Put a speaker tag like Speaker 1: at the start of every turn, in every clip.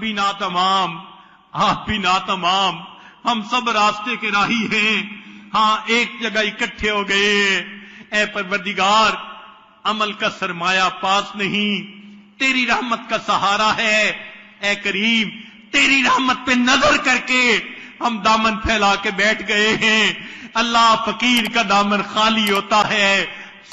Speaker 1: بھی ناتمام، آپ بھی ناتمام، ہم سب راستے کے راہی ہیں، ہاں ایک جگہ اکٹھے ہو گئے۔ اے پروردگار، عمل کا سرمایہ پاس نہیں، تیری رحمت کا سہارا ہے۔ اے کریم، تیری رحمت پہ نظر کر کے ہم دامن پھیلا کے بیٹھ گئے ہیں۔ اللہ، فقیر کا دامن خالی ہوتا ہے،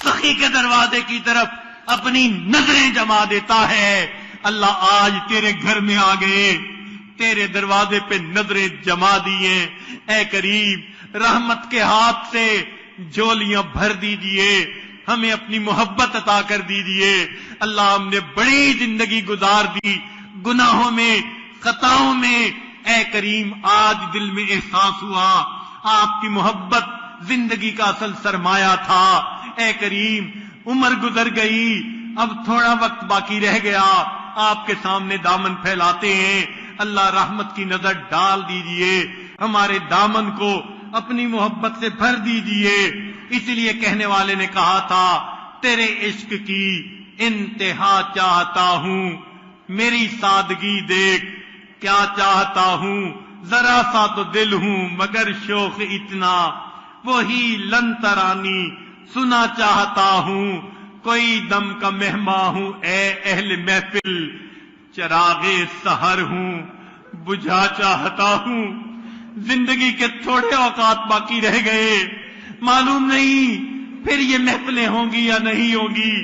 Speaker 1: سخی کے دروازے کی طرف اپنی نظریں جما دیتا ہے۔ اللہ، آج تیرے گھر میں آ گئے، تیرے دروازے پہ نظریں جما دیے۔ اے کریم، رحمت کے ہاتھ سے جولیاں بھر دیجئے، ہمیں اپنی محبت عطا کر دیجئے۔ اللہ، ہم نے بڑی زندگی گزار دی گناہوں میں، خطاؤں میں۔ اے کریم، آج دل میں احساس ہوا آپ کی محبت زندگی کا اصل سرمایہ تھا۔ اے کریم، عمر گزر گئی، اب تھوڑا وقت باقی رہ گیا، آپ کے سامنے دامن پھیلاتے ہیں۔ اللہ، رحمت کی نظر ڈال دیجئے، ہمارے دامن کو اپنی محبت سے بھر دیجئے۔ اس لیے کہنے والے نے کہا تھا، تیرے عشق کی انتہا چاہتا ہوں، میری سادگی دیکھ کیا چاہتا ہوں، ذرا سا تو دل ہوں مگر شوق اتنا، وہی لن ترانی سنا چاہتا ہوں، کوئی دم کا مہمان ہوں اے اہل محفل، چراغ سحر ہوں بجھا چاہتا ہوں۔ زندگی کے تھوڑے اوقات باقی رہ گئے، معلوم نہیں پھر یہ محفلیں ہوں گی یا نہیں ہوں گی۔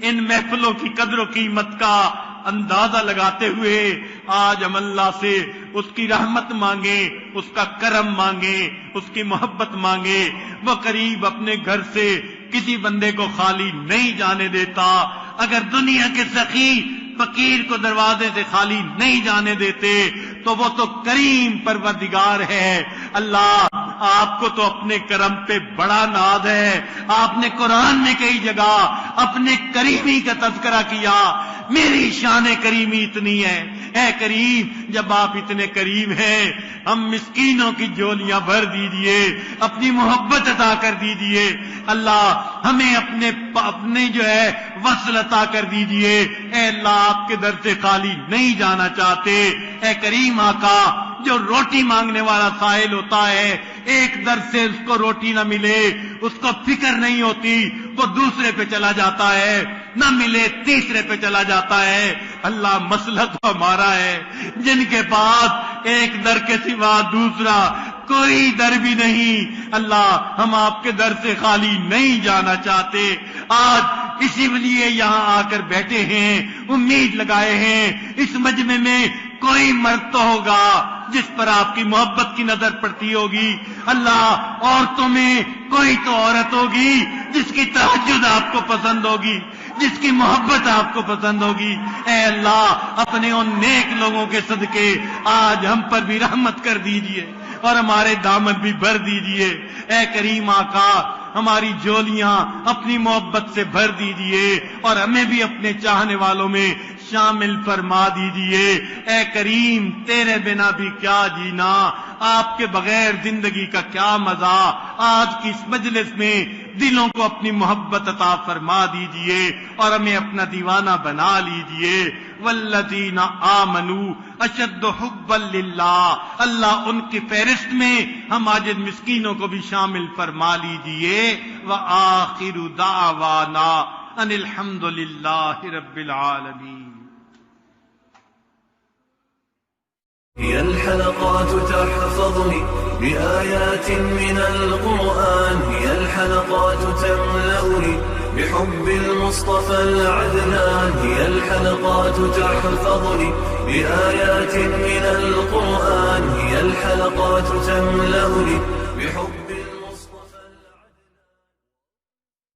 Speaker 1: ان محفلوں کی قدر و قیمت کا اندازہ لگاتے ہوئے آج ہم اللہ سے اس کی رحمت مانگیں، اس کا کرم مانگیں، اس کی محبت مانگیں۔ وہ قریب اپنے گھر سے کسی بندے کو خالی نہیں جانے دیتا۔ اگر دنیا کے سخی فقیر کو دروازے سے خالی نہیں جانے دیتے تو وہ تو کریم پروردگار ہے۔ اللہ، آپ کو تو اپنے کرم پہ بڑا ناز ہے۔ آپ نے قرآن میں کئی جگہ اپنے کریمی کا تذکرہ کیا، میری شان کریمی اتنی ہے۔ اے کریم، جب آپ اتنے کریم ہیں، ہم مسکینوں کی جولیاں بھر دیجئے، اپنی محبت عطا کر دیجئے۔ اللہ، ہمیں اپنے جو ہے وصل عطا کر دیجئے۔ اے اللہ، آپ کے در سے خالی نہیں جانا چاہتے۔ اے کریم آقا، جو روٹی مانگنے والا سائل ہوتا ہے، ایک در سے اس کو روٹی نہ ملے اس کو فکر نہیں ہوتی، وہ دوسرے پہ چلا جاتا ہے، نہ ملے تیسرے پہ چلا جاتا ہے۔ اللہ، مسئلہ تو ہمارا ہے، جن کے پاس ایک در کے سوا دوسرا کوئی در بھی نہیں۔ اللہ، ہم آپ کے در سے خالی نہیں جانا چاہتے۔ آج اسی لیے یہاں آ کر بیٹھے ہیں، امید لگائے ہیں اس مجمع میں کوئی مرد تو ہوگا جس پر آپ کی محبت کی نظر پڑتی ہوگی۔ اللہ، عورتوں میں کوئی تو عورت ہوگی جس کی تہجد آپ کو پسند ہوگی، جس کی محبت آپ کو پسند ہوگی۔ اے اللہ، اپنے ان نیک لوگوں کے صدقے آج ہم پر بھی رحمت کر دیجئے اور ہمارے دامن بھی بھر دیجئے۔ اے کریم آقا، ہماری جولیاں اپنی محبت سے بھر دیجئے اور ہمیں بھی اپنے چاہنے والوں میں شامل فرما دیجئے۔ اے کریم، تیرے بنا بھی کیا جینا، آپ کے بغیر زندگی کا کیا مزہ۔ آج کی اس مجلس میں دلوں کو اپنی محبت عطا فرما دیجئے اور ہمیں اپنا دیوانہ بنا لیجئے۔ والذین آمنوا اشد حبا للہ، اللہ، ان کی فہرست میں ہم عاجز مسکینوں کو بھی شامل فرما لیجئے۔ وآخر دعوانا ان الحمد للہ رب العالمین۔
Speaker 2: هي الحلقات تحفظني بآيات من القرآن، هي الحلقات تملأني بحب المصطفى العدنان، هي الحلقات تحفظني بآيات من القرآن، هي الحلقات تملأني بحب